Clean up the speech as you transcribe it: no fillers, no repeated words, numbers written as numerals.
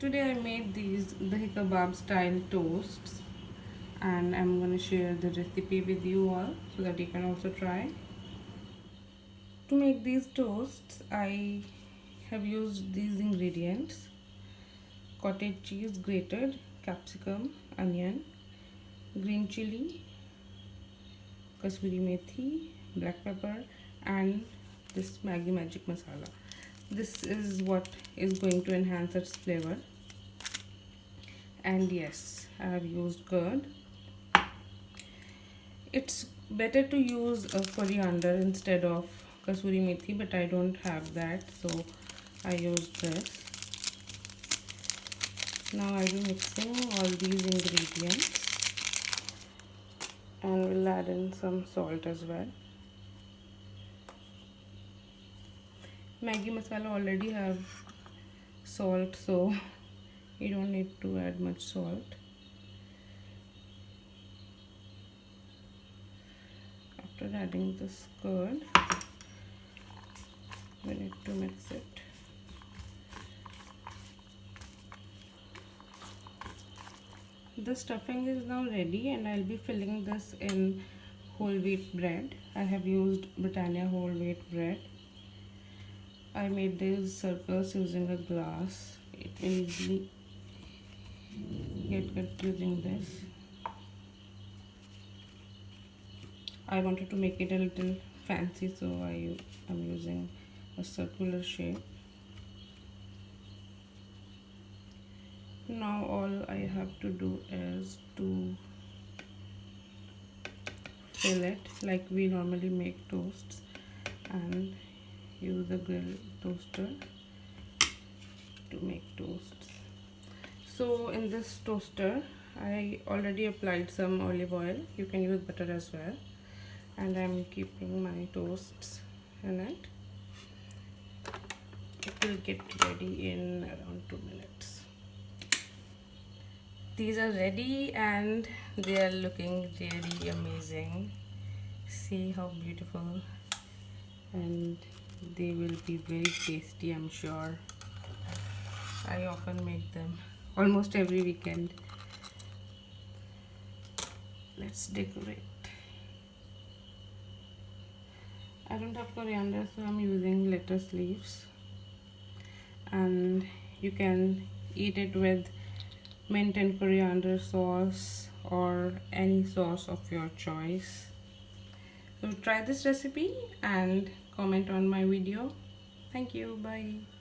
Today I made these Dahikebab style toasts, and I'm going to share the recipe with you all so that you can also try. To make these toasts, I have used these ingredients: cottage cheese grated, capsicum, onion, green chili, kasuri methi, black pepper, and this Maggie magic masala. This is what is going to enhance its flavor. And yes, I have used curd. It's better to use a coriander instead of kasuri methi, but I don't have that, so I used this. Now I'll be mixing all these ingredients, and we'll add in some salt as well. Maggi masala already have salt, so you don't need to add much salt. After adding this curd, we need to mix it. The stuffing is now ready, and I'll be filling this in whole wheat bread. I have used Britannia whole wheat bread. I made these circles using a glass. It will easily get cut using this. I wanted to make it a little fancy, so I am using a circular shape. Now all I have to do is to fill it like we normally make toasts, and use a grill toaster to make toasts. So in this toaster I already applied some olive oil. You can use butter as well, and I'm keeping my toasts in it. It will get ready in around 2 minutes. These are ready and they are looking really amazing. See how beautiful, and they will be very tasty, I'm sure. I often make them almost every weekend. Let's decorate. I don't have coriander, so I'm using lettuce leaves, and you can eat it with mint and coriander sauce or any sauce of your choice. So try this recipe and comment on my video. Thank you. Bye.